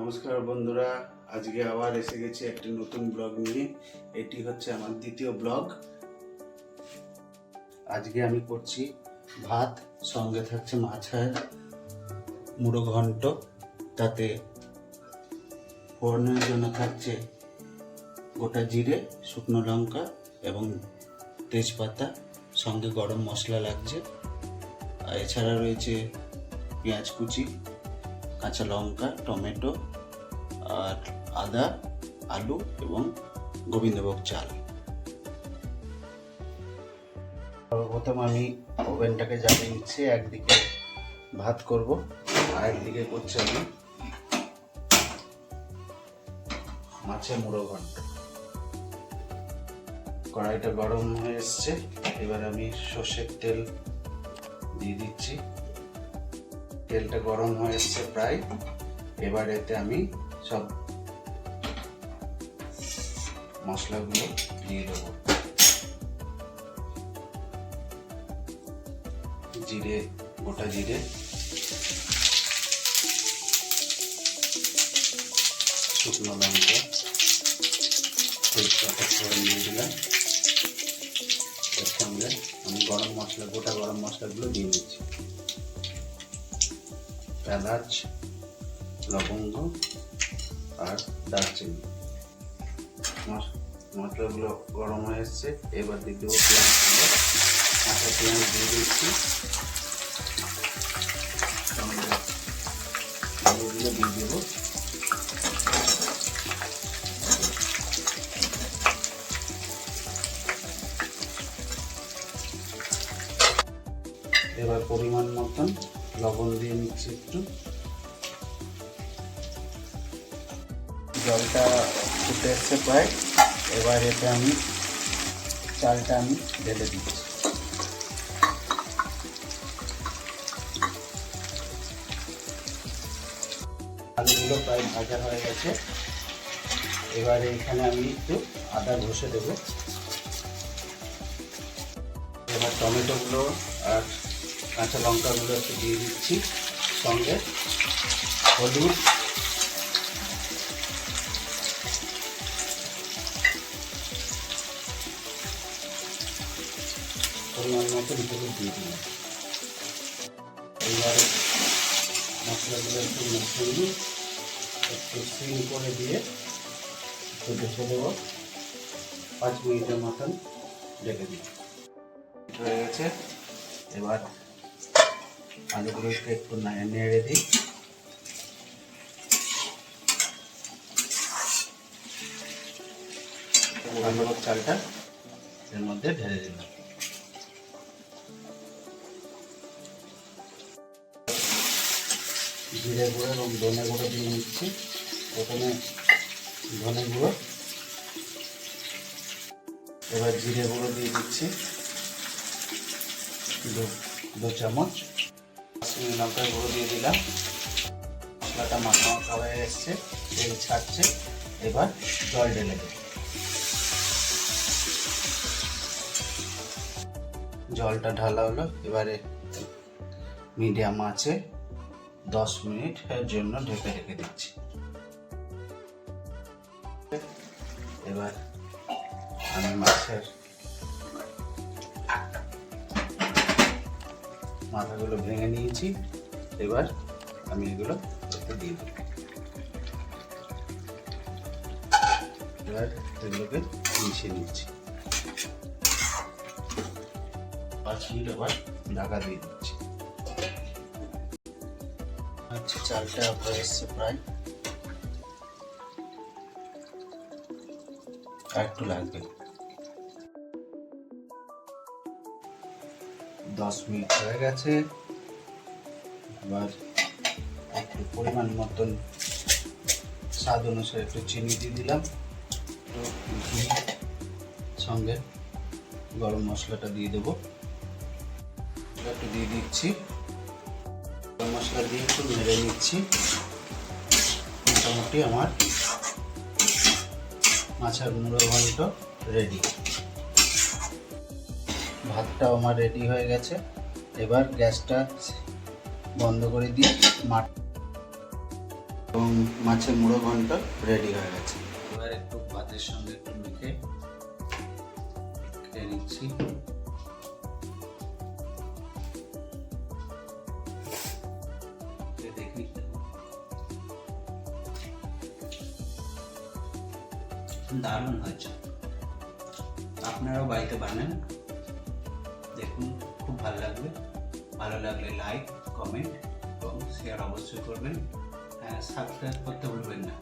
নমস্কার বন্ধুরা, আজকে আবার এসে গেছি একটি নতুন ব্লগ নিয়ে। এটি হচ্ছে আমার দ্বিতীয় ব্লগ। আজকে আমি করছি ভাত, সঙ্গে থাকছে মাছের মুড়ো ঘন্ট, তাতে ফোড়নের জন্য থাকছে গোটা জিরে, শুকনো লঙ্কা এবং তেজপাতা, সঙ্গে গরম মশলা লাগছে। আর এছাড়া রয়েছে পেঁয়াজ কুচি, কাঁচা লঙ্কা, টমেটো, আর আদা, আলু এবং গোবিন্দভোগ চাল। সর্বপ্রথম আমি ওভেনটাকে জ্বালিয়ে নিচ্ছি। একদিকে ভাত করব আর একদিকে করছি আমি মাছের মুড়ো ঘন্ট। কড়াইটা গরম হয়ে এসছে, এবার আমি সর্ষের তেল দিয়ে দিচ্ছি। তেলটা গরম হয়ে এসছে প্রায়। এবার এতে আমি সব মশলাগুলো দিয়ে দেবো। জিরে, গোটা জিরে, শুকনো লঙ্কা, তেজপাতা ফোড়ন দিয়ে দিলাম। এর সঙ্গে আমি গোটা গরম মশলাগুলো দিয়ে দিচ্ছি। এলাচ, লবঙ্গ আর দারচিনি। মশলাগুলো গরম হয়ে এসছে, এবার দিয়ে দেবো পেঁয়াজগুলো। কাঁচা পেঁয়াজ দিয়ে দিচ্ছি, আলুগুলো দিয়ে দেবো। এবার পরিমাণ মতন লবণ দিয়ে নিচ্ছি একটু। জলটা ফুটে এসছে প্রায়। এবার এতে আমি চালটা ঢেলে দিচ্ছি। আলুগুলো প্রায় ভাজা হয়ে গেছে। এবার এখানে আমি একটু আদা ঘষে দেবো। এবার টমেটোগুলো আর কাঁচা লঙ্কাগুলো একটু দিয়ে দিচ্ছি, সঙ্গে হলুদ, পরিমাণ মতন হলুদ দিয়ে দিলাম। এবার মশলাগুলো একটু মিশিয়ে একটু সিম করে দিয়ে একটু ঢেকে দেবো। 5 মিনিটের মতন ঢেকে দিই। হয়ে গেছে। এবার আলুগুলোকে একটু নেড়ে দিই। গোবিন্দভোগ চালটা এর মধ্যে ঢেলে দিলাম। জিরে গুঁড়ো এবং ধনে গুঁড়ো দিয়ে নিচ্ছি। প্রথমে ধনে গুঁড়ো, এবার জিরে গুঁড়ো দিয়ে দিচ্ছি 2 চামচ। কাশ্মীরি লঙ্কার গুঁড়ো দিয়ে দিলাম। মশলাটা মাখা মাখা হয়ে এসছে, তেল ছাড়ছে। এবার জল ঢেলে দেব। জলটা ঢালা হলো। এবারে মিডিয়াম আঁচে 10 মিনিটের জন্য ঢেকে রেখে দিচ্ছি। এবার আমি মাছের মাথাগুলো ভেঙে নিয়েছি। এবার আমি এগুলো একটু দিয়ে দেব। এবার এগুলোকে মিশিয়ে নিচ্ছি। 5 মিনিট আবার ঢাকা দিয়ে দিচ্ছি। আচ্ছা, চালটা হয়ে এসছে প্রায়, আর একটু লাগবে। 10 মিনিট হয়ে গেছে। এবার একটু পরিমাণ মতন স্বাদ অনুসারে একটু চিনি দিয়ে দিলাম। সঙ্গে গরম মশলাটা দিয়ে দেবো। একটু দিয়ে দিচ্ছি। গরম মশলা দিয়ে একটু নেড়ে নিচ্ছি। মোটামুটি আমার মাছের মুড়ো ঘন্ট রেডি। ভাতটাও আমার রেডি হয়ে গেছে। এবার গ্যাসটা বন্ধ করে দিয়ে এবং মাছের মুড়ো ঘন্ট রেডি হয়ে গেছে। এবার একটু ভাতের সঙ্গে একটু মেখে খেয়ে নিচ্ছি। দেখি দারুণ হয়েছে, আপনারাও বাড়িতে বানান, দেখুন খুব ভালো লাগবে। ভালো লাগলে লাইক, কমেন্ট এবং শেয়ার অবশ্যই করবেন, সাবস্ক্রাইব করতে ভুলবেন না।